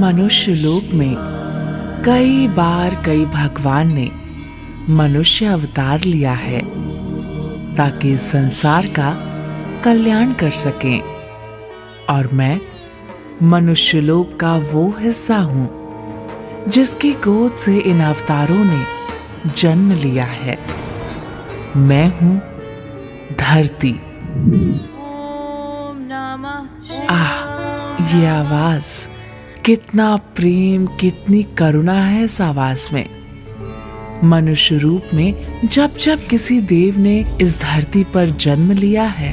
मनुष्य लोक में कई बार कई भगवान ने मनुष्य अवतार लिया है ताकि संसार का कल्याण कर सकें। और मैं मनुष्य लोक का वो हिस्सा हूँ जिसकी गोद से इन अवतारों ने जन्म लिया है। मैं हूँ धरती। ये आवाज, कितना प्रेम, कितनी करुणा है इस आवाज में। मनुष्य रूप में जब जब किसी देव ने इस धरती पर जन्म लिया है,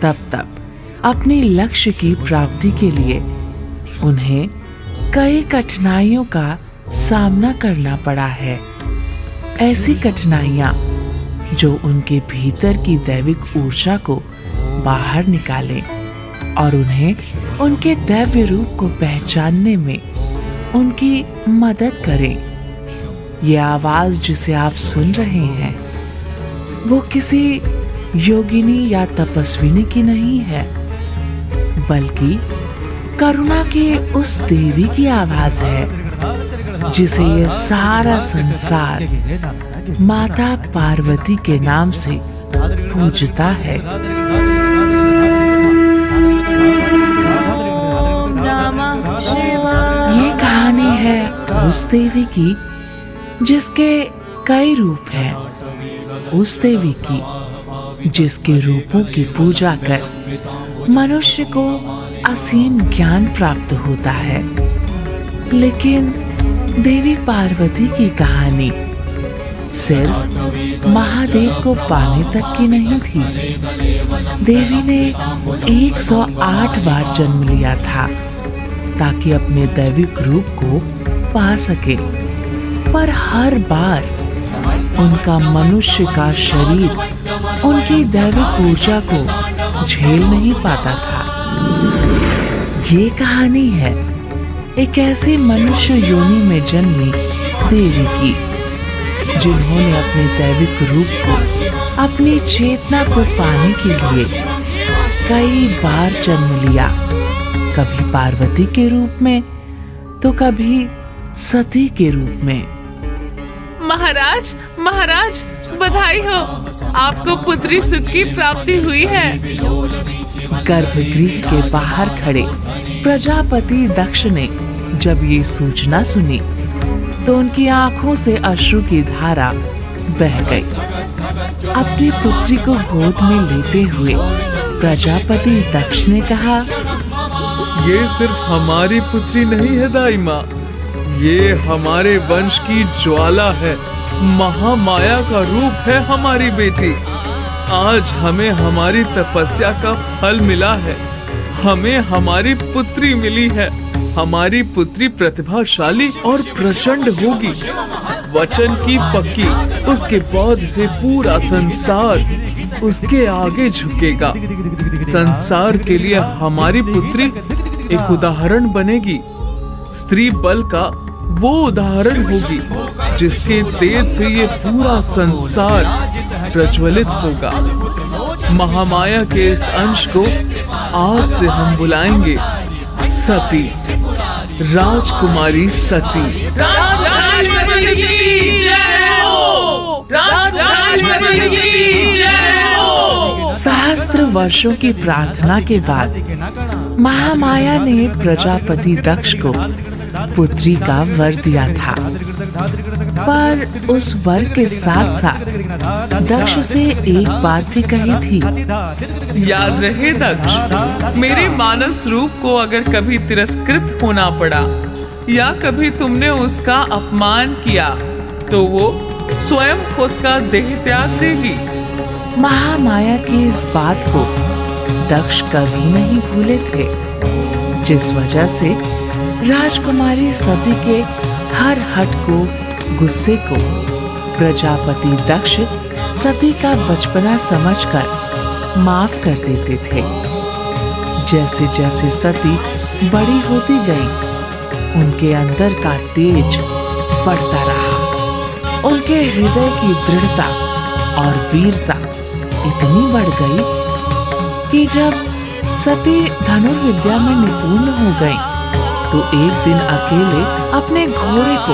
तब तब अपने लक्ष्य की प्राप्ति के लिए उन्हें कई कठिनाइयों का सामना करना पड़ा है। ऐसी कठिनाइयां जो उनके भीतर की दैविक ऊर्जा को बाहर निकाले और उन्हें उनके दैव्य रूप को पहचानने में उनकी मदद करें। यह आवाज जिसे आप सुन रहे हैं वो किसी योगिनी या तपस्विनी की नहीं है, बल्कि करुणा की उस देवी की आवाज है जिसे ये सारा संसार माता पार्वती के नाम से पूजता है। ये कहानी है उस देवी की जिसके कई रूप हैं, उस देवी की जिसके रूपों की पूजा कर मनुष्य को असीम ज्ञान प्राप्त होता है। लेकिन देवी पार्वती की कहानी सिर्फ महादेव को पाने तक की नहीं थी। देवी ने 108 बार जन्म लिया था ताकि अपने दैविक रूप को पा सके, पर हर बार उनका मनुष्य का शरीर उनकी दैविक ऊर्जा को झेल नहीं पाता था। ये कहानी है एक ऐसी मनुष्य योनि में जन्मी देवी की जिन्होंने अपने दैविक रूप को, अपनी चेतना को पाने के लिए कई बार जन्म लिया, कभी पार्वती के रूप में तो कभी सती के रूप में। महाराज, महाराज, बधाई हो, आपको पुत्री सुख की प्राप्ति हुई है। गर्भगृह के बाहर खड़े प्रजापति दक्ष ने जब ये सूचना सुनी तो उनकी आंखों से अश्रु की धारा बह गई। अपनी पुत्री को गोद में लेते हुए प्रजापति दक्ष ने कहा, ये सिर्फ हमारी पुत्री नहीं है दाई माँ, ये हमारे वंश की ज्वाला है, महामाया का रूप है हमारी बेटी। आज हमें हमारी तपस्या का फल मिला है, हमें हमारी पुत्री मिली है। हमारी पुत्री प्रतिभाशाली और प्रचंड होगी, वचन की पक्की। उसके बाद से पूरा संसार उसके आगे झुकेगा। संसार के लिए हमारी पुत्री एक उदाहरण बनेगी, स्त्री बल का वो उदाहरण होगी जिसके तेज से ये पूरा संसार प्रज्वलित होगा। महामाया के इस अंश को आज से हम बुलाएंगे सती, राजकुमारी सती। राजकुमारी की जय हो, राजकुमारी की जय हो। सहस्त्र वर्षों की प्रार्थना के बाद महामाया ने प्रजापति दक्ष को पुत्री का वर दिया था, पर उस वर के साथ साथ दक्ष से एक बात भी कही थी। याद रहे दक्ष, मेरे मानस रूप को अगर कभी तिरस्कृत होना पड़ा या कभी तुमने उसका अपमान किया तो वो स्वयं खुद का देह त्याग देगी। महामाया की इस बात को दक्ष कभी नहीं भूले थे, जिस वजह से राजकुमारी सती के हर हट को, गुस्से को प्रजापति दक्ष सती का बचपना समझकर माफ कर देते थे। जैसे जैसे सती बड़ी होती गई, उनके अंदर का तेज बढ़ता रहा। उनके हृदय की दृढ़ता और वीरता इतनी बढ़ गई कि जब सती धनुर्विद्या में निपुण हो गई तो एक दिन अकेले अपने घोड़े को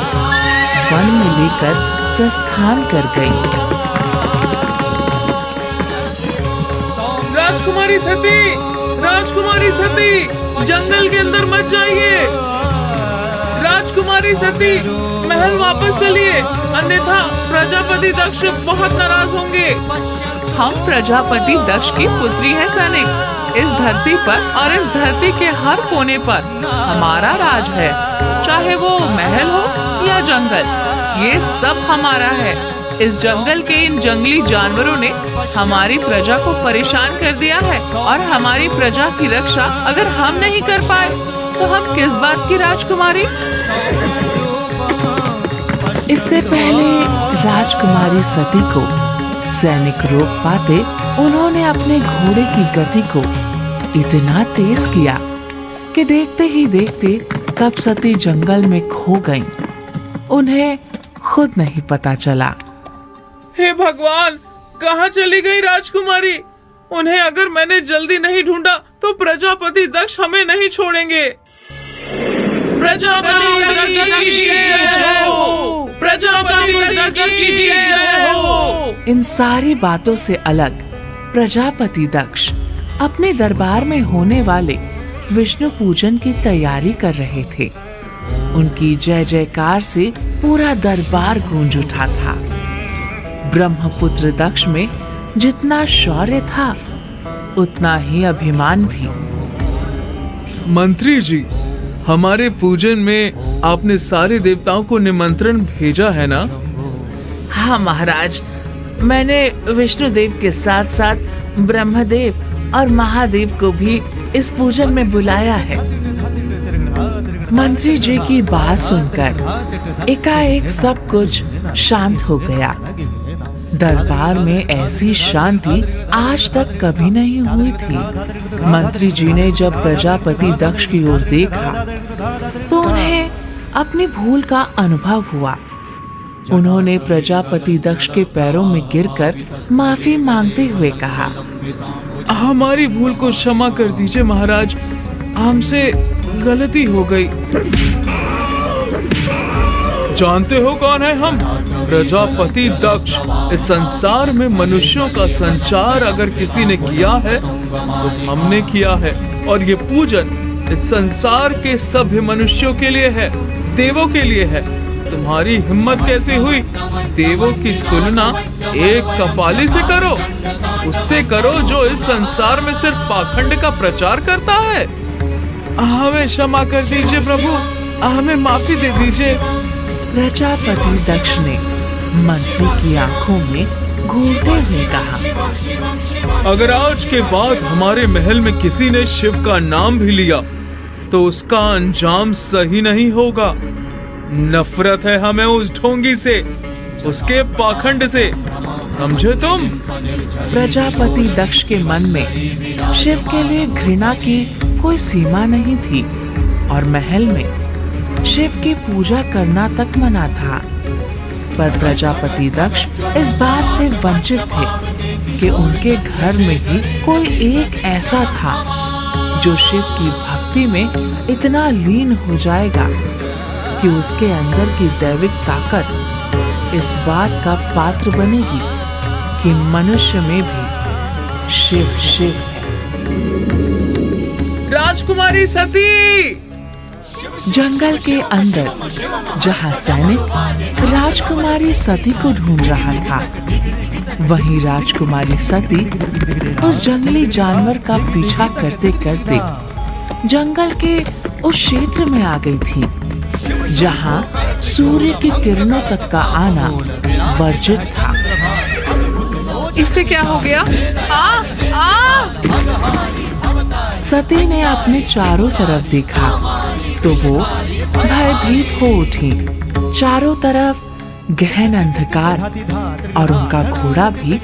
वन में लेकर प्रस्थान कर गई। राजकुमारी सती, राजकुमारी सती, जंगल के अंदर मत जाइए। राजकुमारी सती, महल वापस चलिए, अन्यथा प्रजापति दक्ष बहुत नाराज होंगे। हम प्रजापति दक्ष की पुत्री हैं सैनिक। इस धरती पर और इस धरती के हर कोने पर हमारा राज है, चाहे वो महल हो या जंगल, ये सब हमारा है। इस जंगल के इन जंगली जानवरों ने हमारी प्रजा को परेशान कर दिया है और हमारी प्रजा की रक्षा अगर हम नहीं कर पाए तो हम किस बात की राजकुमारी। इससे पहले राजकुमारी सती को सैनिक रोक पाते, उन्होंने अपने घोड़े की गति को इतना तेज किया कि देखते ही देखते कब सती जंगल में खो गईं, उन्हें खुद नहीं पता चला। हे भगवान, कहाँ चली गई राजकुमारी? उन्हें अगर मैंने जल्दी नहीं ढूंढा तो प्रजापति दक्ष हमें नहीं छोड़ेंगे। प्रजापति दक्ष की जय हो, प्रजापति दक्ष की जय हो। इन सारी बातों से अलग प्रजापति दक्ष अपने दरबार में होने वाले विष्णु पूजन की तैयारी कर रहे थे। उनकी जय जयकार से पूरा दरबार गूंज उठा था। ब्रह्मपुत्र दक्ष में जितना शौर्य था उतना ही अभिमान भी। मंत्री जी, हमारे पूजन में आपने सारे देवताओं को निमंत्रण भेजा है ना? हाँ महाराज, मैंने विष्णुदेव के साथ साथ ब्रह्मदेव और महादेव को भी इस पूजन में बुलाया है। मंत्री जी की बात सुनकर एकाएक सब कुछ शांत हो गया। दरबार में ऐसी शांति आज तक कभी नहीं हुई थी। मंत्री जी ने जब प्रजापति दक्ष की ओर देखा तो उन्हें अपनी भूल का अनुभव हुआ। उन्होंने प्रजापति दक्ष के पैरों में गिरकर माफी मांगते हुए कहा, हमारी भूल को क्षमा कर दीजिए महाराज, हमसे गलती हो गई। जानते हो कौन है हम? प्रजापति दक्ष। इस संसार में मनुष्यों का संचार अगर किसी ने किया है तो हमने किया है, और ये पूजन इस संसार के सभ्य मनुष्यों के लिए है, देवों के लिए है। तुम्हारी हिम्मत कैसे हुई? देवों की तुलना एक कपाली से करो, उससे करो जो इस संसार में सिर्फ पाखंड का प्रचार करता है। हमें क्षमा कर दीजिए प्रभु, हमें माफी दे दीजिए। प्रजापति दक्ष ने मंत्री की आंखों में घूरते हुए कहा, अगर आज के बाद हमारे महल में किसी ने शिव का नाम भी लिया तो उसका अंजाम सही नहीं होगा। नफरत है हमें उस ढोंगी से, उसके पाखंड से, समझे तुम? प्रजापति दक्ष के मन में शिव के लिए घृणा की कोई सीमा नहीं थी और महल में शिव की पूजा करना तक मना था। पर प्रजापति दक्ष इस बात से वंचित थे कि उनके घर में ही कोई एक ऐसा था जो शिव की भक्ति में इतना लीन हो जाएगा कि उसके अंदर की दैविक ताकत इस बात का पात्र बनेगी कि मनुष्य में भी शिव शिव है। राजकुमारी सती! जंगल के अंदर जहाँ सैनिक राजकुमारी सती को ढूंढ रहा था, वहीं राजकुमारी सती उस जंगली जानवर का पीछा करते करते जंगल के उस क्षेत्र में आ गई थी जहाँ सूर्य की किरणों तक का आना वर्जित था। इससे क्या हो गया? सती ने अपने चारों तरफ देखा तो वो भयभीत हो उठी। चारों तरफ गहन अंधकार और उनका घोड़ा भी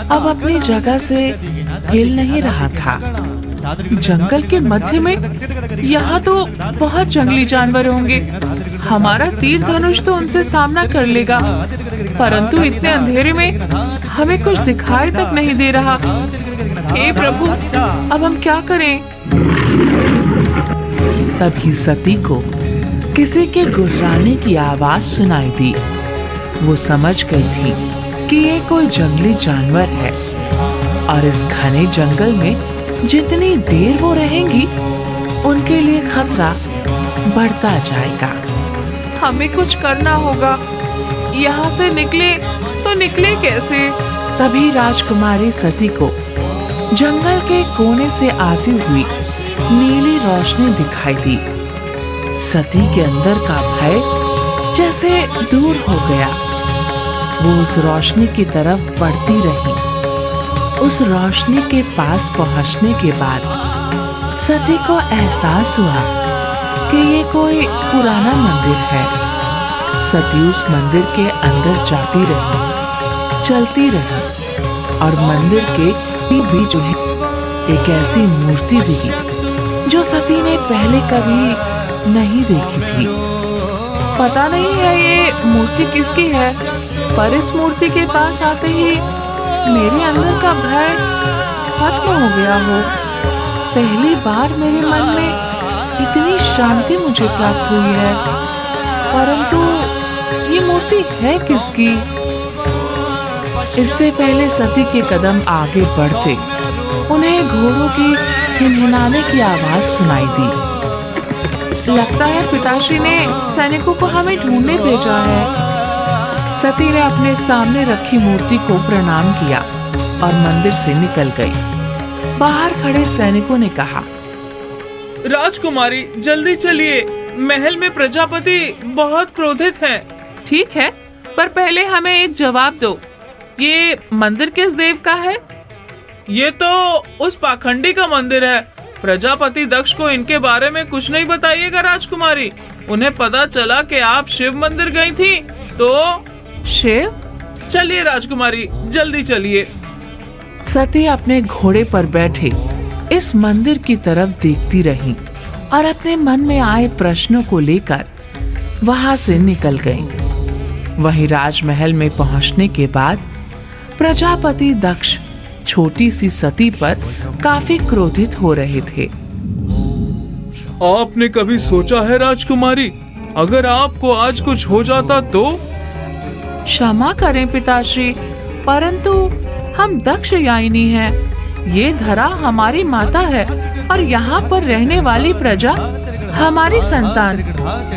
अब अपनी जगह से हिल नहीं रहा था। जंगल के मध्य में यहाँ तो बहुत जंगली जानवर होंगे, हमारा तीर धनुष तो उनसे सामना कर लेगा, परंतु इतने अंधेरे में हमें कुछ दिखाई तक नहीं दे रहा। हे प्रभु, अब हम क्या करें? तभी सती को किसी के गुर्राने की आवाज सुनाई दी। वो समझ गई थी कि ये कोई जंगली जानवर है और इस घने जंगल में जितनी देर वो रहेंगी उनके लिए खतरा बढ़ता जाएगा। हमें कुछ करना होगा। यहाँ से निकले तो निकले कैसे? तभी राजकुमारी सती को जंगल के कोने से आती हुई नीली रोशनी दिखाई दी। सती के अंदर का भय जैसे दूर हो गया। वो उस रोशनी की तरफ बढ़ती रही। उस रोशनी के पास पहुंचने के बाद सती को एहसास हुआ कि ये कोई पुराना मंदिर है। सती उस मंदिर के अंदर जाती रही, चलती रही और मंदिर के बीच उन्हें एक ऐसी मूर्ति दिखी जो सती ने पहले कभी नहीं देखी थी। पता नहीं है ये मूर्ति किसकी है, पर इस मूर्ति के पास आते ही मेरे अंदर का भय खत्म हो गया हो। पहली बार मेरे मन में इतनी शांति मुझे प्राप्त हुई है। परंतु ये मूर्ति है किसकी? इससे पहले सती के कदम आगे बढ़ते उन्हें घोड़ों की हिनहिनाने की आवाज सुनाई दी। लगता है पिताश्री ने सैनिकों को हमें ढूंढने भेजा है। सती ने अपने सामने रखी मूर्ति को प्रणाम किया और मंदिर से निकल गई। बाहर खड़े सैनिकों ने कहा, राजकुमारी जल्दी चलिए, महल में प्रजापति बहुत क्रोधित हैं। ठीक है, पर पहले हमें एक जवाब दो, ये मंदिर किस देव का है? ये तो उस पाखंडी का मंदिर है। प्रजापति दक्ष को इनके बारे में कुछ नहीं बताइएगा राजकुमारी। उन्हें पता चला कि आप शिव मंदिर गई थी तो शिव? चलिए राजकुमारी जल्दी चलिए। सती अपने घोड़े पर बैठे इस मंदिर की तरफ देखती रही और अपने मन में आए प्रश्नों को लेकर वहां से निकल गई। वहीं राजमहल में पहुंचने के बाद प्रजापति दक्ष छोटी सी सती पर काफी क्रोधित हो रहे थे। आपने कभी सोचा है राजकुमारी, अगर आपको आज कुछ हो जाता तो? क्षमा करें पिताश्री, परंतु हम दक्ष याइनी हैं। ये धरा हमारी माता है और यहाँ पर रहने वाली प्रजा हमारी संतान।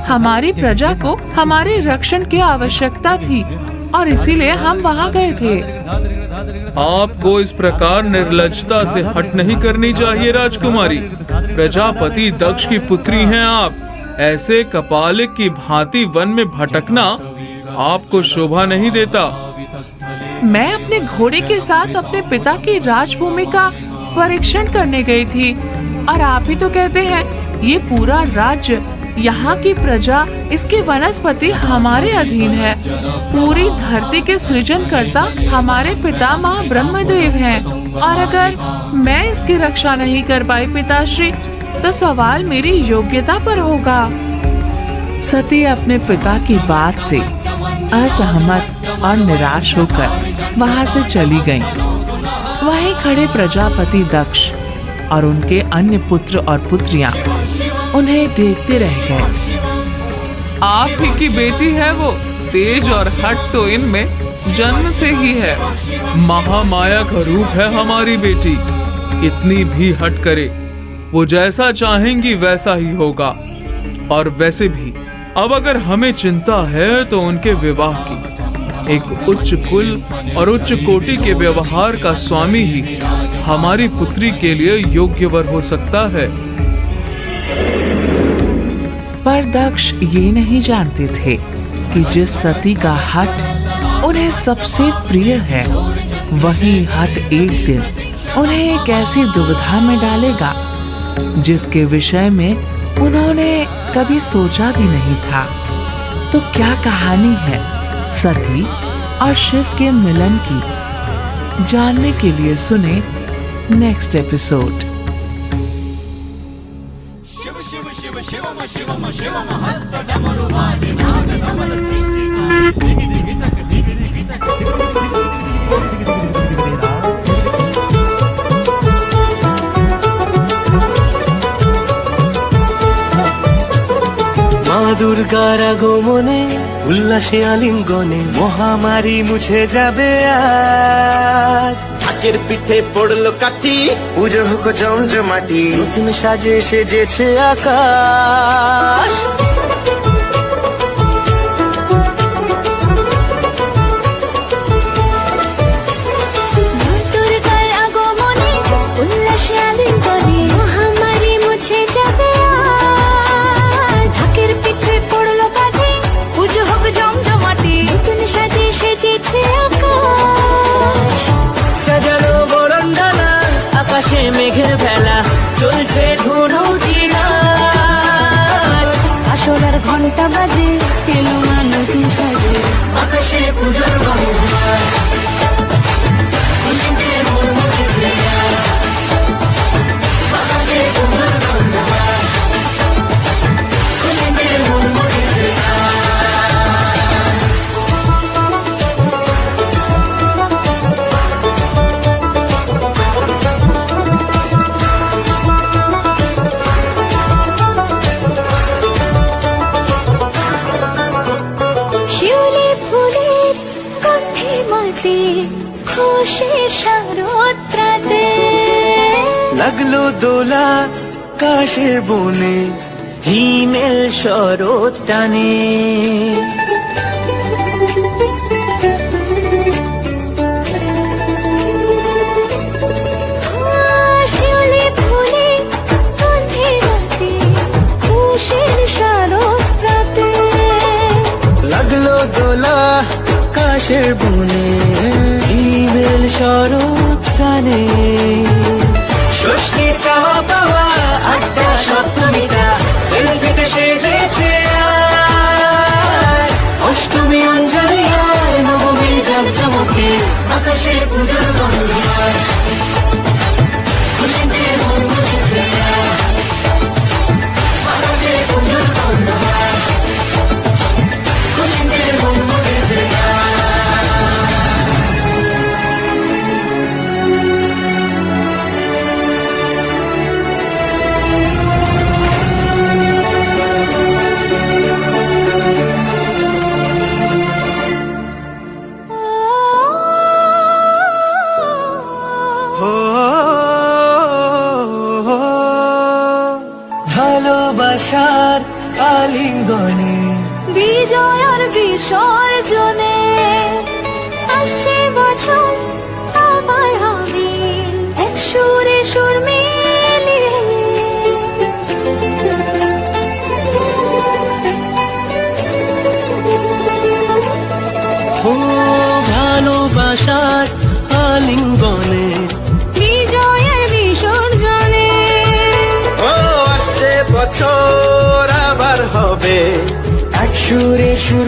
हमारी प्रजा को हमारे रक्षण की आवश्यकता थी और इसीलिए हम वहाँ गए थे। आपको इस प्रकार निर्लज्जता से हट नहीं करनी चाहिए राजकुमारी। प्रजापति दक्ष की पुत्री हैं आप। ऐसे कपालिक की भांति वन में भटकना आपको शोभा नहीं देता। मैं अपने घोड़े के साथ अपने पिता की राजभूमि का परीक्षण करने गई थी और आप ही तो कहते हैं ये पूरा राज्य, यहाँ की प्रजा, इसकी वनस्पति हमारे अधीन है। पूरी धरती के सृजनकर्ता हमारे पितामह ब्रह्मदेव हैं और अगर मैं इसकी रक्षा नहीं कर पाई पिताश्री तो सवाल मेरी योग्यता पर होगा। सती अपने पिता की बात से असहमत और निराश होकर वहां से चली गईं। वहीं खड़े प्रजापति दक्ष और उनके अन्य पुत्र और पुत्रियां उन्हें देखते रह गए। आप ही की बेटी है वो। तेज और हट तो इनमें जन्म से ही है। महामाया का रूप है हमारी बेटी। इतनी भी हट करे, वो जैसा चाहेंगी वैसा ही होगा। और वैसे भी अब अगर हमें चिंता है तो उनके विवाह की। एक उच्च कुल और उच्च कोटि के व्यवहार का स्वामी ही हमारी पुत्री के लिए योग्य वर हो सकता है। पर दक्ष ये नहीं जानते थे कि जिस सती का हट उन्हें सबसे प्रिय है, वही हट एक दिन उन्हें एक ऐसी दुविधा में डालेगा जिसके विषय में उन्होंने कभी सोचा भी नहीं था। तो क्या कहानी है सती और शिव के मिलन की? जानने के लिए सुने नेक्स्ट एपिसोड। शिव शिव शिव शिवम शिवम शिवम हस्त डमरू वादि नाद कमल सृष्टि साई दिगि दिगि तक दिगि दिगि तक। কার আগমনে উল্লাসে আলিঙ্গনে মহামারী মুছে যাবে আজ। ঢাকের পিঠে পড়লো কাঠি, পুজো হোক জমজমাটি, নতুন সাজে সেজেছে আকাশ। দুর্গার আগমনে উল্লাসে আলিঙ্গনে মহামারী মুছে যাবে আজ। ঢাকের পিঠে পড়লো কাঠি, পুজো হোক জমজমাটি, নতুন সাজে সেজেছে আকাশ। সাজানো বরণডালা, আকাশে মেঘের ভেলা, চলছে ধুনুচি নাচ। আসলার ঘন্টা বাজে, এলো না নতুন সাজে, আকাশে পুজোর গন্ধ। শিউলি ফুলের গন্ধে মাতে, খুশি শারদরাতে। লাগলো দোলা কাশের বনে, হিমেল শরৎ টানে। শিউলি ফুলের গন্ধে মাতে, খুশির শারদরাতে। লাগলো দোলা কাশের বনে, হিমেল শরৎ টানে। ষষ্ঠী চাওয়া পাওয়া আড্ডা সপ্তমীটা, সেলফিতে সেজেছে আজ। অষ্টমী অঞ্জলি আর নবমী জমজমকে, আকাশে পুজোর গন্ধ। খুশিতে মন মুছেছে আজ, আকাশে পুজোর গন্ধ। খুশিতে মন মুছেছে আজ। ভালোবাসার আলিঙ্গনে বিজয় আর বিসর্জনে আসছে বছর আবার হবে, এক সুরে সুর মিলিয়ে। ও ভালোবাসার আলিঙ্গনে বিজয় আর বিসর্জনে ও আসছে বছর আবার হবে, এক সুরে সুর